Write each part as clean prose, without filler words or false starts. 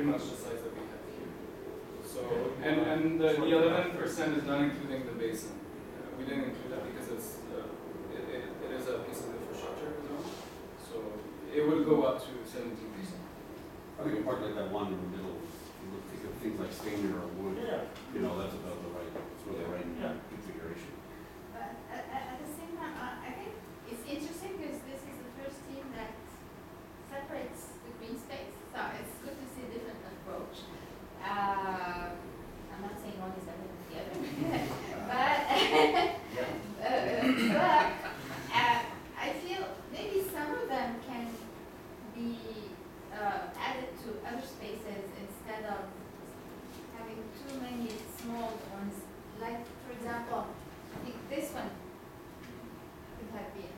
pretty much the size that we have here. So, and the 11% is not including the basin. We didn't include that because it is a piece of infrastructure as well. So it would go up to 17%. I think a part like that one in the middle, you would think of things like stainer or wood. Yeah. You know, that's about the right, configuration. But at the same time, I think it's interesting because this is the first team that separates the green space. So it's good to see a different approach. I'm not saying one is better than the other, but I feel maybe some of them can be added to other spaces instead of having too many small ones. Like, for example, I think this one could have been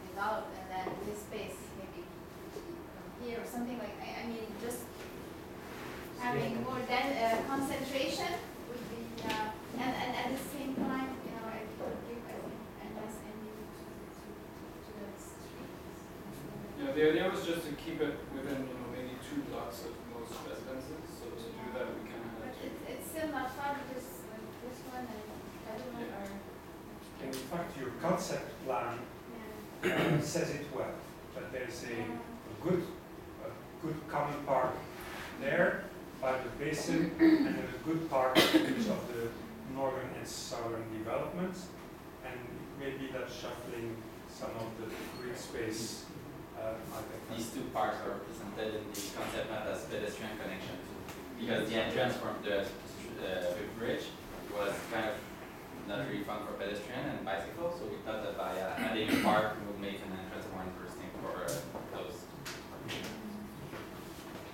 developed, and then this space maybe from here or something like. I mean, just having more concentration would be, and at the same time, you know, it would give a nice ending to the street. Yeah, the idea was just to keep it within, you know, maybe 2 blocks of most residences. So to do that, we kind of had But to. it's still not far because like this one and the other one are. In fact, your concept plan says it well, that there's a good common park there by the basin, and then a good park which of the northern and southern developments, and maybe that's shuffling some of the green space. These two parks are represented in the concept map as pedestrian connection, because the entrance from the bridge was kind of not really fun for pedestrian and bicycle, so we thought that by adding a park we would make an entrance more interesting for those.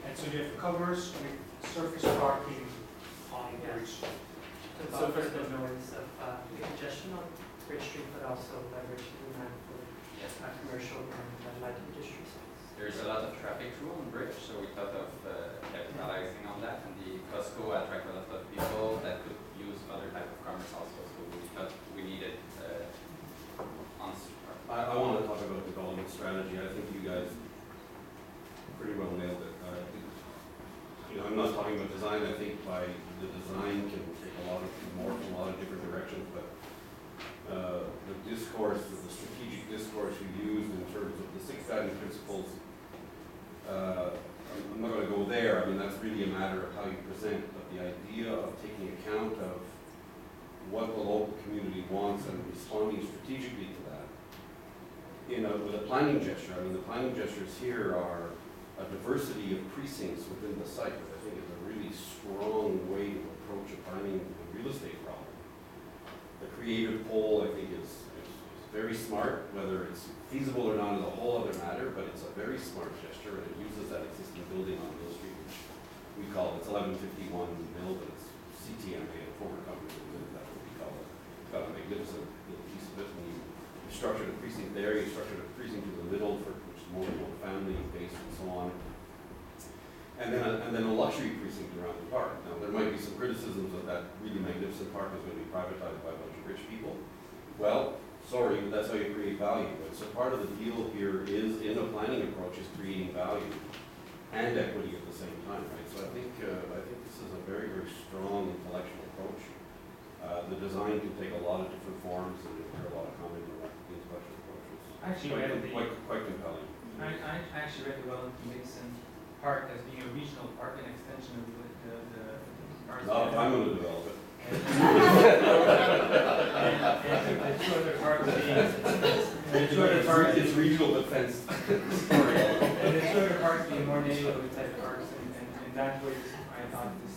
And so you have covers with surface parking on the bridge. To buffer the noise of congestion on Bridge Street, but also leverage the demand for commercial and light industry space. There's a lot of traffic through on Bridge, so we thought of capitalizing on that, and the Costco attract a lot of people that could use other type of commerce also, so we thought we needed on. I want to talk about development strategy. I think you guys pretty well nailed it. You know, I'm not talking about design. I think by the design can take a lot of more from a lot of different directions, but the discourse, the strategic discourse you use in terms of the 6 guiding principles, I'm not going to go there. I mean, that's really a matter of how you present, but the idea of taking account of what the local community wants and responding strategically to that, with a planning gesture. I mean, the planning gestures here are a diversity of precincts within the site, which I think is a really strong way to approach a planning and real estate problem. The creative pole, I think, is very smart. Whether it's feasible or not is a whole other matter, but it's a very smart gesture, and it uses that existing building on Mill Street, which we call it's 1151 Mill, but it's CTMA, a former company, that's what we call it. It's got a magnificent little piece of it, and you structured a precinct there, you structured a precinct in the middle for which is more family based and so on. And then a luxury precinct around the park. Now there might be some criticisms that that really magnificent park is going to be privatized by a bunch of rich people. Well, sorry, but that's how you create value. And so part of the deal here is, in a planning approach, is creating value and equity at the same time, right? So I think this is a very, very strong intellectual approach. The design can take a lot of different forms, and there are a lot of comment on that. The intellectual approach is quite compelling. I actually read the Wellington Basin Park as being a regional park, an extension of the park. No, I'm going to develop it. And the 2 other parks being, it's regional defense. And the 2 other parks being more neighborhood type parks, and that way I thought this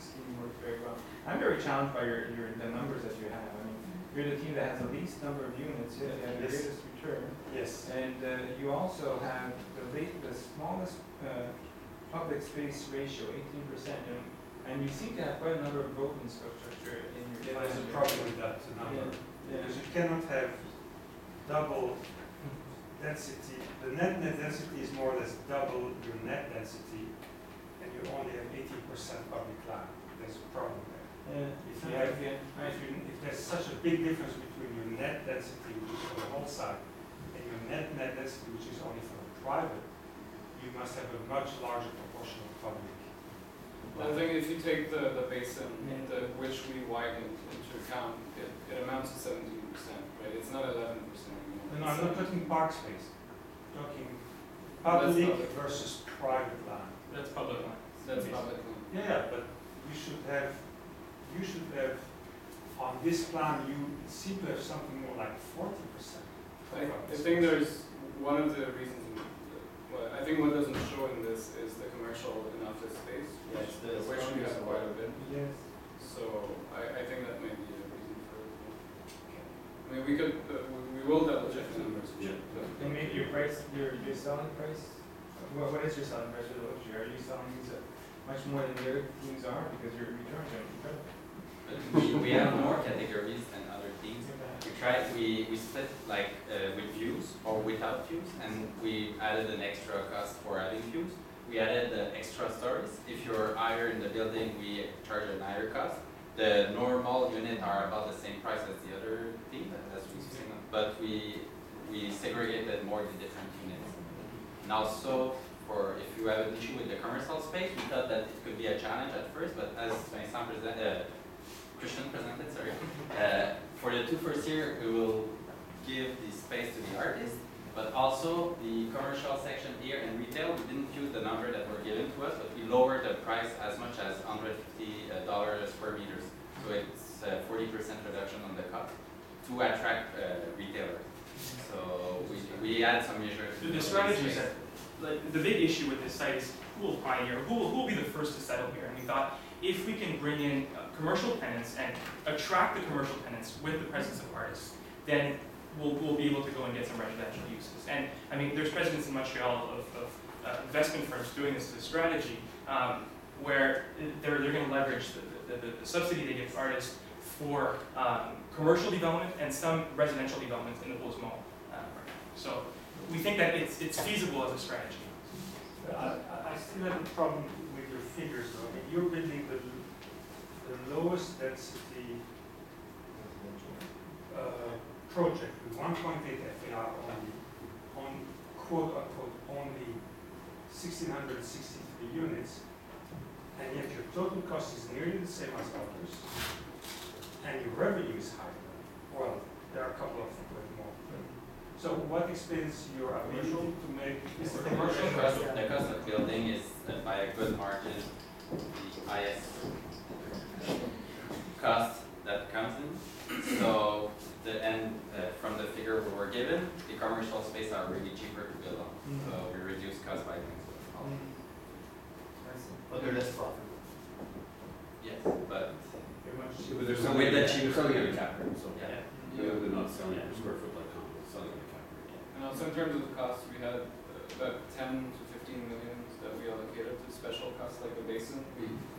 scheme worked very well. I'm very challenged by the numbers that you have. I mean, you're the team that has the least number of units, you have the greatest return. Yes. And you also have the smallest public space ratio, 18%. And you seem to have quite a number of road infrastructure in your. There's a problem with that number. Yeah. Because you cannot have double density. The net density is more or less double your net density, and you only have 18% public land. There's a problem there. If there's such a big difference between your net density, which is for the whole site, and your net density, which is only for the private, you must have a much larger proportion of public if you take the basin, which we widened into account, it amounts to 17%, right? It's not 11% anymore. No, I'm not talking park space, I'm talking public versus private land. That's public land. That's public land. Yeah, but you should have, on this plan, you seem to have something more like 40%. I think there's one of the reasons. Well, I think what doesn't show in this is the commercial and office space, Yes, the which we have quite a bit. Yes. So I think that may be a reason for it. I mean, we could, we will double check the numbers. And maybe your price, your selling price, what is your selling price for the luxury? Are you selling these at much more than the other teams are, because your returns are incredible? But we have more categories than other teams. We split like with views or without views, and we added an extra cost for adding views. We added the extra stories. If you're higher in the building, we charge an higher cost. The normal units are about the same price as the other team, as we've seen, but we segregated more the different units. And also, for if you have an issue with the commercial space, we thought that it could be a challenge at first, but as Christian presented, sorry. For the first year, we will give the space to the artist, but also the commercial section here and retail, we didn't use the number that were given to us, but we lowered the price as much as $150 a square meters. So it's a 40% reduction on the cost to attract retailers. So we add some measures. The strategy is that, like, the big issue with this site is who will pioneer, who will be the first to settle here. And we thought if we can bring in commercial tenants and attract the commercial tenants with the presence of artists, then we'll be able to go and get some residential uses. And I mean, there's precedents in Montreal of investment firms doing this as a strategy, where they're going to leverage the subsidy they give artists for commercial development and some residential development in the Rosemont. So we think that it's feasible as a strategy. I still have a problem with your figures though. I mean, you're building the lowest density project with 1.8 FAR on quote unquote only 1,663 units, and yet your total cost is nearly the same as others, and your revenue is higher. Well, there are a couple of them with more. So what explains your ability to make this The commercial? cost of building is by a good margin the highest cost that comes in. So from the figure we were given, the commercial space are really cheaper to build on. So we reduce cost by doing so. But they're less profitable. Yes, but But they're So selling, with the they're cheap- selling at a cap rate, so yeah. they're not selling per square foot like condos, selling at a cap rate. And also in terms of the costs, we had about 10 to 15 million that we allocated to special costs like the basin.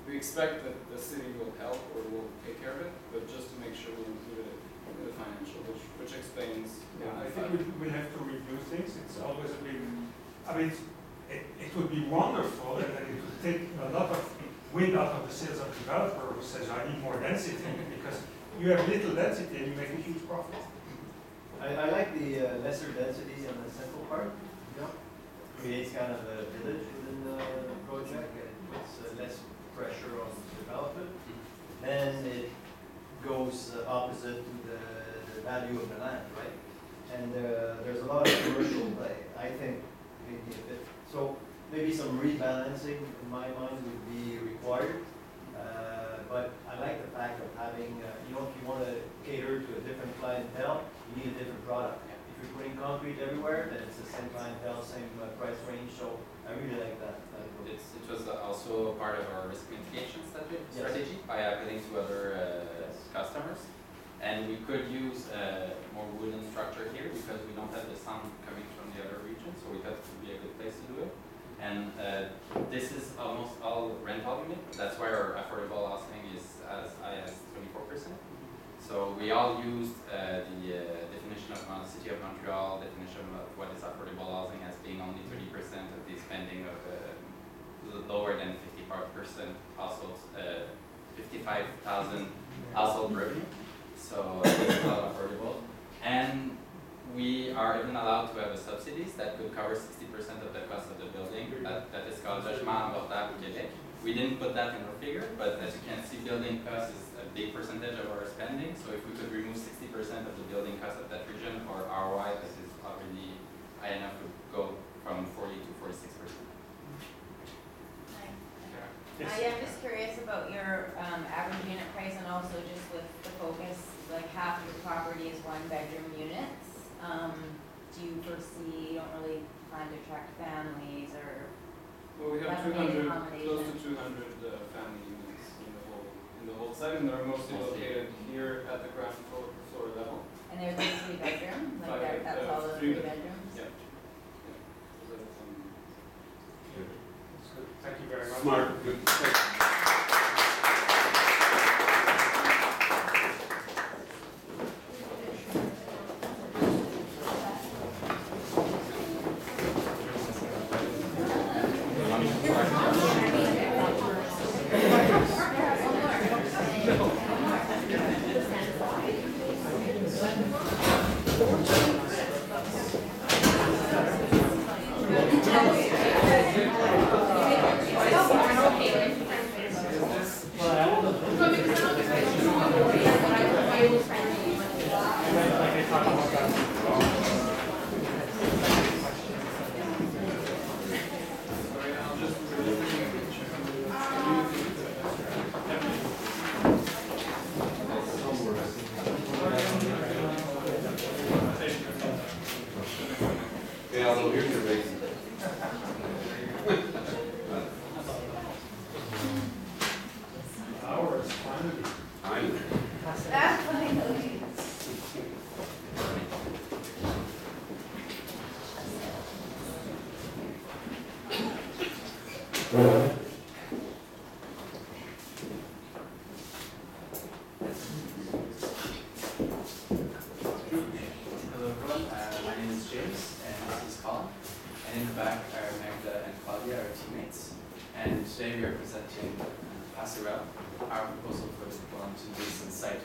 We expect that the city will help or will take care of it, but just to make sure we included it in the financial, which explains. Yeah, I think we'll have to review things. It's always a big, I mean, it would be wonderful and then it would take a lot of wind out of the sails of the developer who says, I need more density, because you have little density and you make a huge profit. I like the lesser density on the central part. Creates kind of a village within the project, and it puts less pressure on the development. Then it goes opposite to the value of the land, right? And there's a lot of commercial play. I think maybe a bit. So maybe some rebalancing in my mind would be required. But I like the fact of having, if you want to cater to a different clientele, you need a different product. If you're putting concrete everywhere, then it's the same clientele, same price range. So I really like that. It was also part of our risk mitigation strategy by appealing to other customers. And we could use more wooden structure here because we don't have the sound coming from the other region, so we thought it would be a good place to do it. And this is almost all rental unit. That's why our affordable housing is as high as 24%. So we all used the definition of City of Montreal, definition of what is affordable housing as being only 30% of the spending of lower than 55% households, 55,000 household revenue. So it's not affordable. And we are even allowed to have a subsidies that could cover 60% of the cost of the building. That is called Logement Abordable Québec. We didn't put that in our figure, but as you can see, building cost is a big percentage of our spending. So if we could remove 60% of the building cost of that region, our ROI is already high enough to go from 40 to 46%. Yes. Yeah, I'm just curious about your average unit price and also just with the focus, like half of the property is one bedroom units. Do you foresee, you don't really plan to attract families or? Well, we have Family 200, accommodation. close to 200 family units in the whole site, and they're mostly located here at the ground floor level. And they're like 3 bedroom, like Five, that's all the 3 3 bedrooms? Yeah. So that's, That's good. Thank you very much. Smart, good. Yeah, although here's your base. Hours, finally. I'm That's finally. Hello everyone, my name is James and this is Colin. And in the back are Magda and Claudia, our teammates. And today we are presenting Passerelle, our proposal for the Wellington Basin site.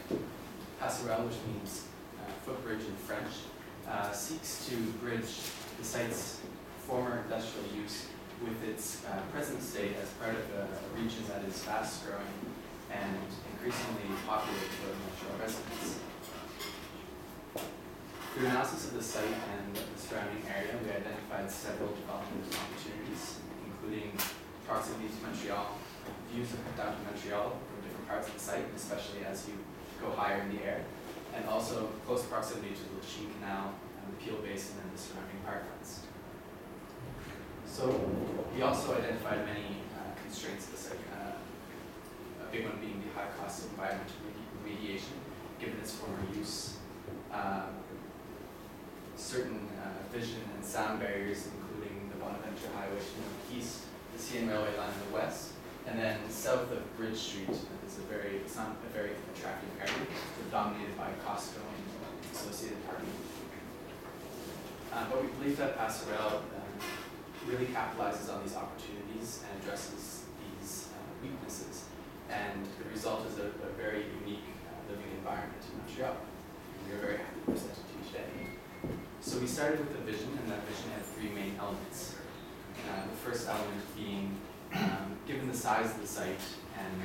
Passerelle, which means footbridge in French, seeks to bridge the site's former industrial use with its present state as part of a region that is fast growing and increasingly populated for Montreal residents. Through analysis of the site and the surrounding area, we identified several development opportunities, including proximity to Montreal, views of down to Montreal from different parts of the site, especially as you go higher in the air, and also close proximity to the Lachine Canal and the Peel Basin and the surrounding parklands. So we also identified many constraints of the site, a big one being the high cost of environmental remediation, given its former use. Certain vision and sound barriers, including the Bonaventure Highway to the east, the CN Railway line in the west, and then south of Bridge Street is it's not a very attractive area, it's dominated by Costco and associated parking. But we believe that Passerelle really capitalizes on these opportunities and addresses these weaknesses, and the result is a very unique living environment in Montreal. And we are very happy to present it to you today. So we started with the vision, and that vision had 3 main elements. The first element being, given the size of the site and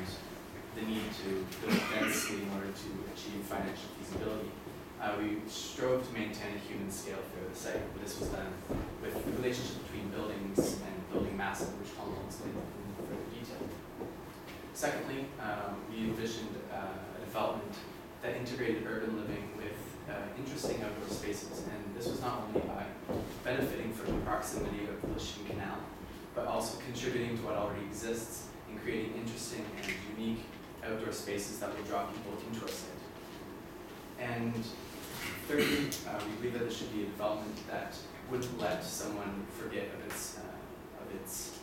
the need to build densely in order to achieve financial feasibility, we strove to maintain a human scale through the site. This was done with the relationship between buildings and building mass, which Colin will explain in further detail. Secondly, we envisioned a development that integrated urban living with interesting outdoor spaces, and this was not only by benefiting from the proximity of the Lachine Canal, but also contributing to what already exists and creating interesting and unique outdoor spaces that will draw people into our site. And thirdly, we believe that there should be a development that wouldn't let someone forget of its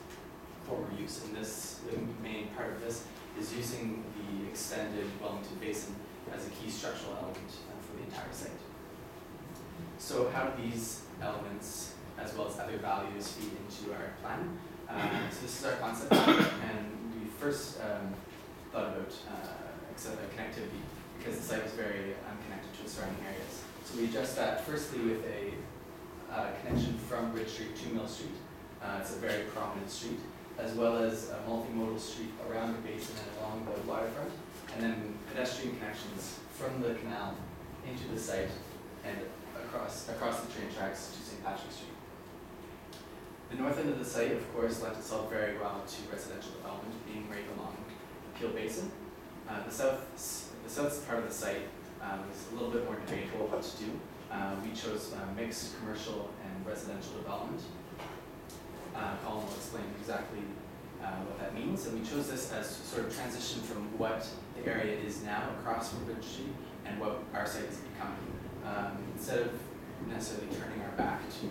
former use, and the main part of this is using the extended Wellington Basin as a key structural element for the entire site. So how do these elements, as well as other values, feed into our plan? So this is our concept plan, and we first thought about connectivity, because the site was very unconnected to the surrounding areas. So we addressed that firstly with a connection from Bridge Street to Mill Street. It's a very prominent street, as well as a multimodal street around the basin and along the waterfront, and then pedestrian connections from the canal into the site and across the train tracks to St. Patrick's Street. The north end of the site, of course, lent itself very well to residential development, being right along the Peel Basin. The south part of the site is a little bit more debatable what to do. We chose mixed commercial and residential development. Colin will explain exactly what that means, and we chose this as sort of transition from what the area is now across from Bridge Street and what our site is becoming, instead of necessarily turning our back to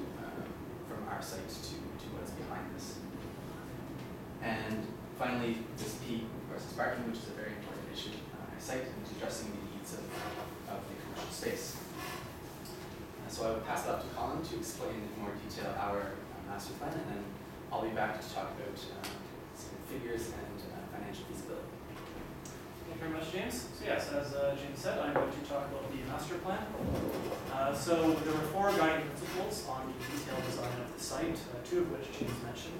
from our site to what's behind this. And finally, this P versus parking, which is a very important issue on our site, and is addressing the needs of the commercial space. So I will pass it off to Colin to explain in more detail our master plan, and then I'll be back to talk about some figures and financial feasibility. Thank you very much, James. So yes, as James said, I'm going to talk about the master plan. So there were 4 guiding principles on the detailed design of the site, 2 of which James mentioned.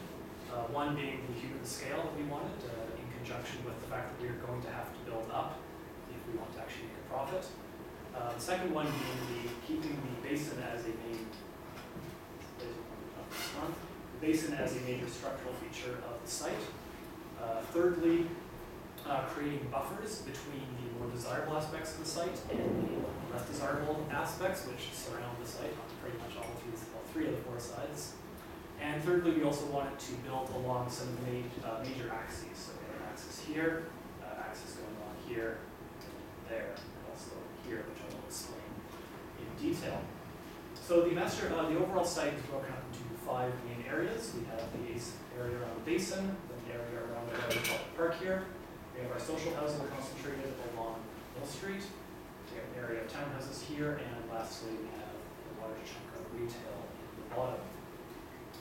One being the human scale that we wanted, in conjunction with the fact that we are going to have to build up if we want to actually make a profit. The second one being keeping the basin as a major structural feature of the site. Thirdly, creating buffers between the more desirable aspects of the site and the less desirable aspects which surround the site on pretty much all 3 of the 4 sides. And thirdly, we also wanted to build along some of the major axes. So we have an axis here, axis going along here, there, and also here, which I will explain in detail. So the overall site is broken up into 5 main areas. We have the area around the basin, then the area around the public park here. We have our social housing concentrated along Mill Street. We have an area of townhouses here, and lastly, we have a large chunk of retail in the bottom.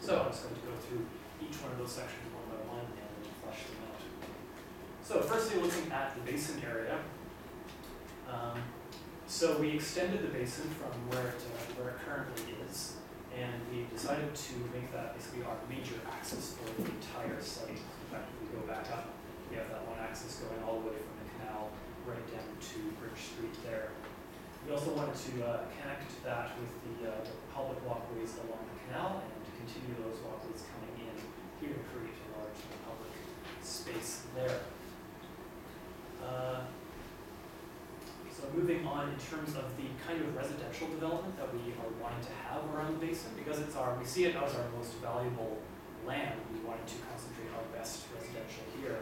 So I'm just going to go through each one of those sections one by one and flesh them out. So firstly, looking at the basin area. So we extended the basin from where it currently is, and we decided to make that basically our major axis for the entire site. In fact, if we go back up, we have that one axis going all the way from the canal right down to Bridge Street there. We also wanted to connect that with the public walkways along the canal and to continue those walkways coming in here to create a large public space there. So moving on in terms of the kind of residential development that we are wanting to have around the basin, because we see it as our most valuable land, we wanted to concentrate our best residential here.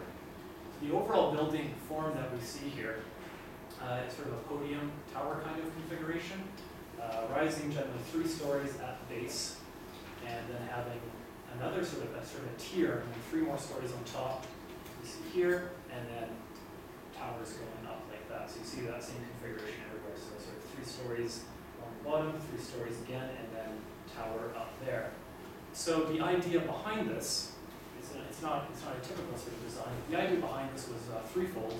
The overall building form that we see here is sort of a podium tower kind of configuration, rising generally 3 stories at the base, and then having another sort of a tier, and then 3 more stories on top. You see here, and then towers going up like that. So you see that same configuration everywhere. So sort of 3 stories on the bottom, 3 stories again, and then tower up there. So the idea behind this, it's not a typical sort of design. The idea behind this was threefold.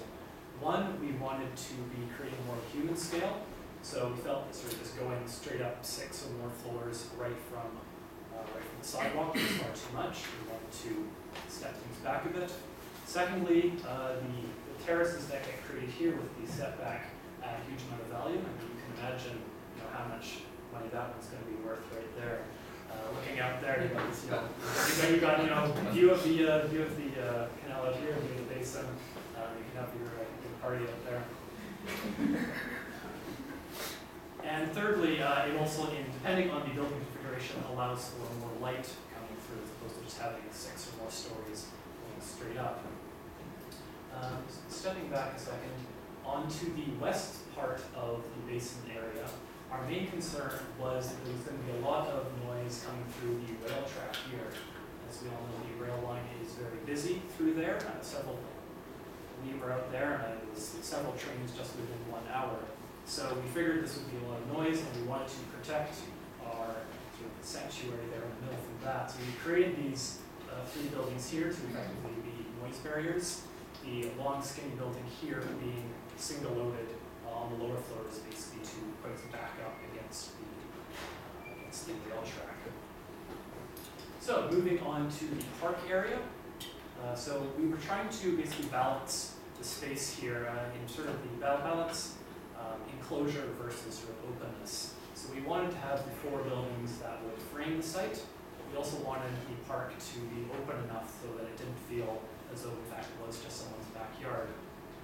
One, we wanted to be creating more human scale. So we felt that sort of just going straight up 6 or more floors right from the sidewalk was far too much. We wanted to step things back a bit. Secondly, the terraces that get created here with the setback add a huge amount of value. I mean, you can imagine, how much money that one's going to be worth right there. Looking out there, you got view of the canal out here, view of the basin. You can have your party out there. And thirdly, it also, depending on the building configuration, allows for more light coming through as opposed to just having 6 or more stories going straight up. Stepping back a second, onto the west part of the basin area, our main concern was that there was going to be a lot of noise coming through the rail track here. As we all know, the rail line is very busy through there. We were out there, and it was several trains just within 1 hour. So we figured this would be a lot of noise, and we wanted to protect our sort of sanctuary there in the middle from that. So we created these 3 buildings here to effectively be noise barriers. The long, skinny building here being single-loaded on the lower floors, basically to put its back up against the rail track. So moving on to the park area. So we were trying to basically balance the space here in sort of the balance enclosure versus sort of openness. So we wanted to have the 4 buildings that would frame the site, but we also wanted the park to be open enough so that it didn't feel as though in fact it was just someone's backyard.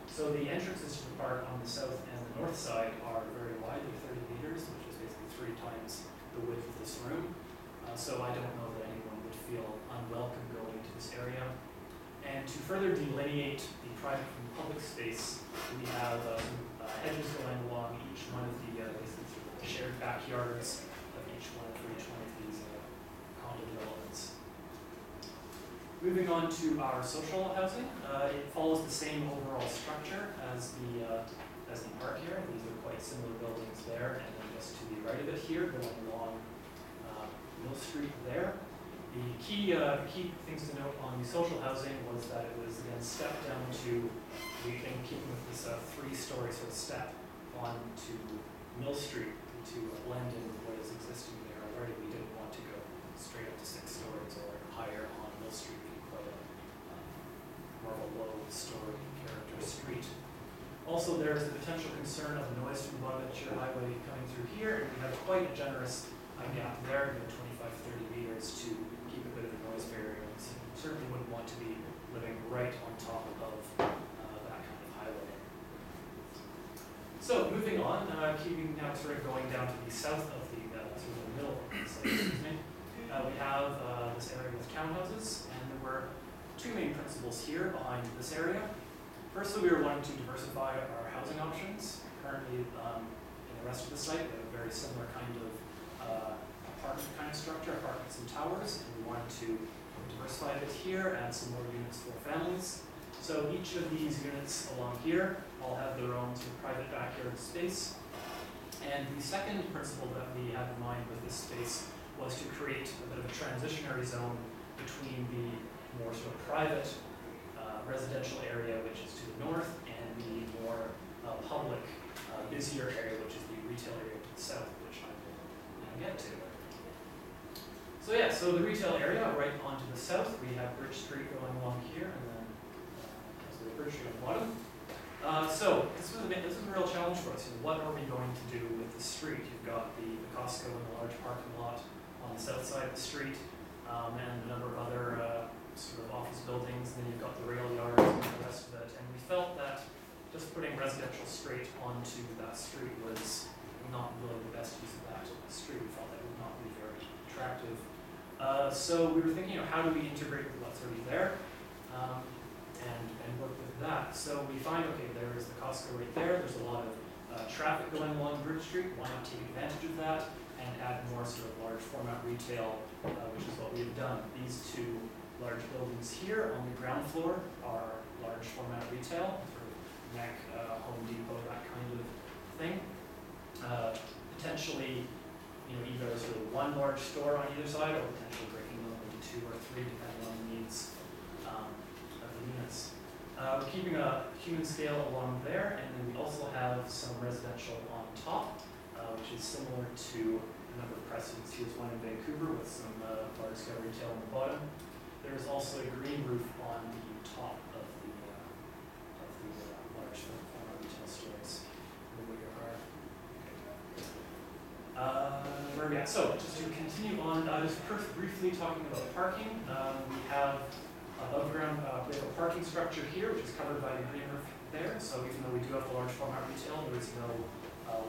So the entrances to the park on the south and the north side are very wide, they're 30 meters, which is basically 3 times the width of this room. So I don't know that anyone would feel unwelcome going into this area. And to further delineate the private from the public space, we have hedges going along each one of the shared backyards of each one of these condo developments. Moving on to our social housing, it follows the same overall structure as the park here. These are quite similar buildings there, and then just to the right of it here, going along Mill Street there. The key things to note on the social housing was that it was again stepped down to, in keeping with this 3-story sort of step onto Mill Street to blend in with what is existing there already. We didn't want to go straight up to 6 stories or higher on Mill Street, being quite more of a low-story character street. Also, there is the potential concern of noise from the Bonaventure Highway coming through here, and we have quite a generous gap there, 25-30 meters to keep a bit of a noise barrier. So you certainly wouldn't want to be living right on top of that kind of highway. So moving on, keeping now sort of going down to the south of the sort of the middle of the site, we have this area with townhouses, and there were 2 main principles here behind this area. Firstly, we were wanting to diversify our housing options. Currently, in the rest of the site, we have a very similar kind of apartment kind of structure, apartments and towers, and we wanted to diversify a bit here, add some more units for families. So each of these units along here all have their own sort of private backyard space. And the second principle that we had in mind with this space was to create a bit of a transitionary zone between the more sort of private residential area, which is to the north, and the more public, busier area, which is the retail area to the south, which I will now get to. So yeah, so the retail area right onto the south, we have Bridge Street going along here, and then the Bridge Street on the bottom. So this was a real challenge for us. What are we going to do with the street? You've got the Costco and the large parking lot on the south side of the street, and a number of other sort of office buildings. Then you've got the rail yards and the rest of it. And we felt that just putting residential straight onto that street was not really the best use of that street. We felt that would not be very attractive. So we were thinking, how do we integrate with what's already there, and work with that. So we find, okay, there is the Costco right there. There's a lot of traffic going along Bridge Street. Why not take advantage of that and add more sort of large format retail, which is what we've done. These 2 large buildings here on the ground floor are large format retail, sort of Mac, Home Depot, that kind of thing. Potentially, either sort of 1 large store on either side, or potentially breaking them into 2 or 3, depending on the needs of the units. We're keeping a human scale along there, and then we also have some residential on top, which is similar to a number of precedents. Here's one in Vancouver with some large-scale retail on the bottom. There is also a green roof on the top of the large format retail stores. Where are we at? So, just to continue on, just briefly talking about parking, we have above ground, we have a parking structure here, which is covered by the green roof there. So, even though we do have the large format retail, there is no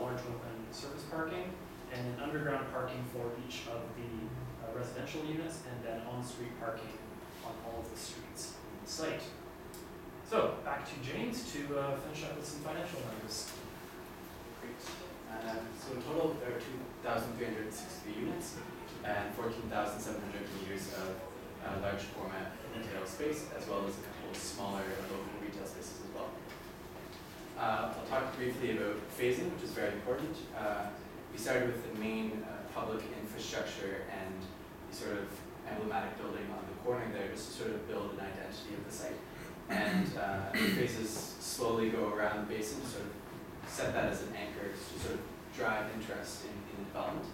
large open surface parking, and then underground parking for each of the residential units, and then on-street parking on all of the streets in the site. So, back to James to finish up with some financial numbers. Great. So in total, there are 2,360 units and 14,700 meters of large format retail space, as well as a couple of smaller local retail spaces as well. I'll talk briefly about phasing, which is very important. We started with the main public infrastructure and the sort of emblematic building on the corner there, just to sort of build an identity of the site. And phases slowly go around the basin to sort of set that as an anchor to sort of drive interest in development,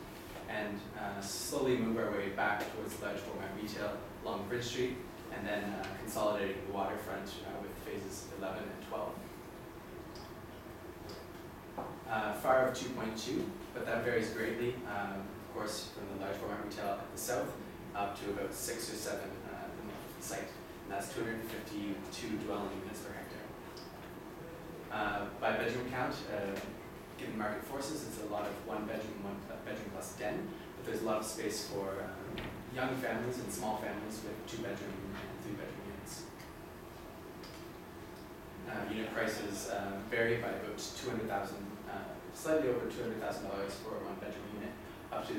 and slowly move our way back towards large format retail along Bridge Street, and then consolidating the waterfront with phases 11 and 12. FAR of 2.2, but that varies greatly, of course, from the large format retail at the south up to about 6 or 7 at the north of the site, and that's 252 dwelling units per hectare. By bedroom count, given market forces, it's a lot of one bedroom plus den, but there's a lot of space for young families and small families with 2-bedroom and 3-bedroom units. Unit prices vary by about $200,000, slightly over $200,000 for a 1-bedroom unit, up to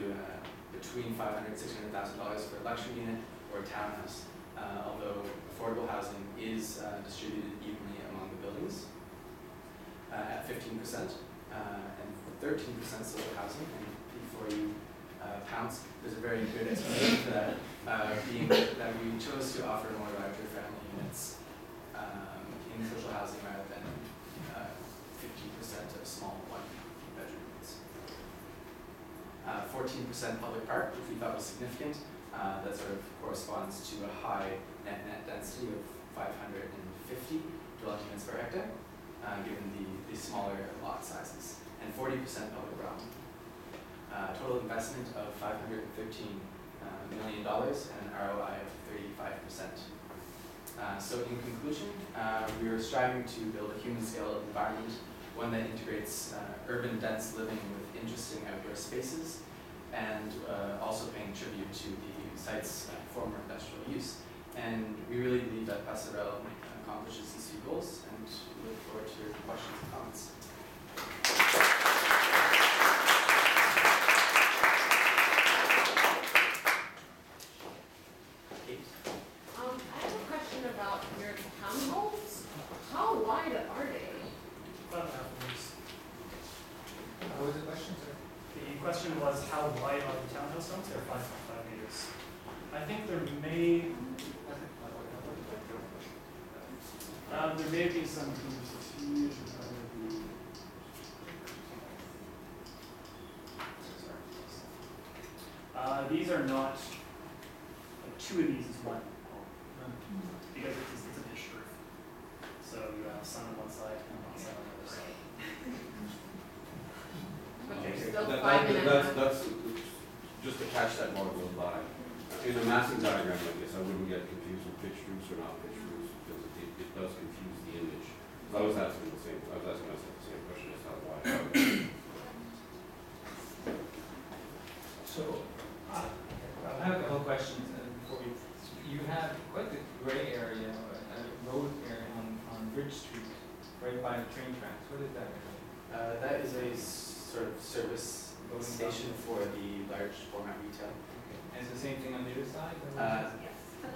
between $500,000 and $600,000 for a luxury unit or a townhouse. Although affordable housing is distributed evenly among the buildings at 15%, and 13% social housing. And before you pounce, there's a very good explanation for that, being that we chose to offer more larger family units in social housing rather than 50% of small 1-bedroom units. 14% public park, which we thought was significant. That sort of corresponds to a high net density of 550 dwelling units per hectare, given the smaller lot sizes, and 40% public realm. Total investment of $513 million and an ROI of 35%. So in conclusion, we are striving to build a human scale environment, one that integrates urban dense living with interesting outdoor spaces, and also paying tribute to the site's former industrial use. And we really believe that Passerelle accomplishes these 2 goals, and we look forward to your questions and comments. I have a question about your townhomes. How wide are they? 5.5 meters. What was the question, sir? The question was how wide are the townhouse homes? They're 5.5 meters. I think there may be some confusion. These are not, like 2 of these is one home, because it's a pitched roof. So you have sun on one side and sun on the other side. But they're still That- 5.5. That's just to catch that more goes by. In a massing diagram like this, I wouldn't get confused with pitched roofs or not pitched roofs, because it does confuse the image. I was asking myself the same question as how wide. So, I have a couple of questions before we. You have quite a gray area, a road area on Bridge Street, right by the train tracks. What is that? That is a sort of service station for the large format retail. Okay. And it's the same thing on the other side?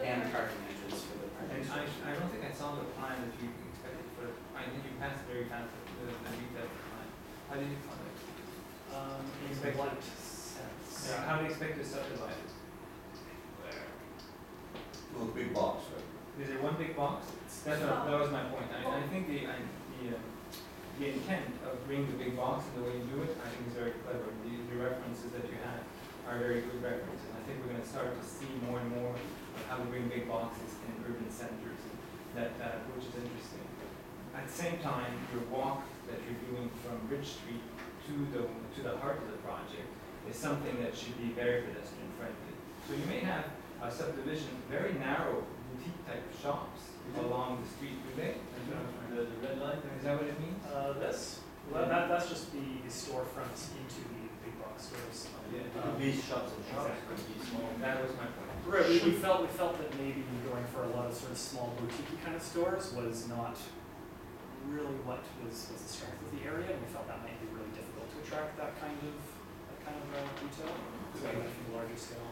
And parking entrance for the parking. And I don't think I saw the plan that you expected for. I think you passed very fast the retail plan. How did you find it? In what sense? Yeah, how do you expect to subdivide it? Well, the big box, right? Is it one big box? That was my point. I think the intent of bringing the big box and the way you do it, I think is very clever. The references that you have are very good references. And I think we're going to start to see more and more of how to bring big boxes in urban centers, which is interesting. At the same time, your walk that you're doing from Bridge Street to the heart of the project is something that should be very pedestrian friendly. So you may have a subdivision, very narrow boutique type shops along the street, do they? The red line? Is that what it means? This? Well, that's just the storefronts into the big box stores. Yeah. These shops and shops Exactly. could be small. That was my point. Right, we felt that maybe going for a lot of sort of small boutique kind of stores was not really what was the strength of the area, and we felt that might be really difficult to attract that kind of retail. So we went for the larger scale.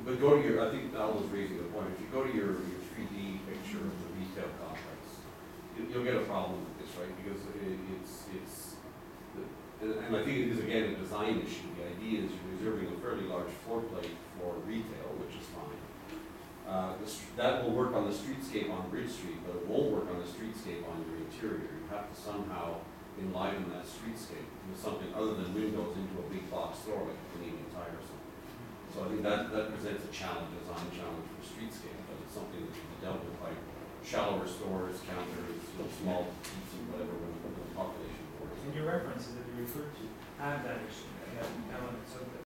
But go to I think Al was raising a point, if you go to your 3D picture of the retail complex, you'll get a problem with this, right? Because and I think it is again a design issue. The idea is you're reserving a fairly large floor plate for retail, which is fine. That will work on the streetscape on Bridge Street, but it won't work on the streetscape on your interior. You have to somehow enliven that streetscape with something other than windows into a big box store like a Canadian Tire or something. So I think that presents a design challenge for streetscape, but it's something that can be dealt with by shallower stores, counters, small seats and whatever when the population grows. In your references that you referred to, have that issue, that element, so that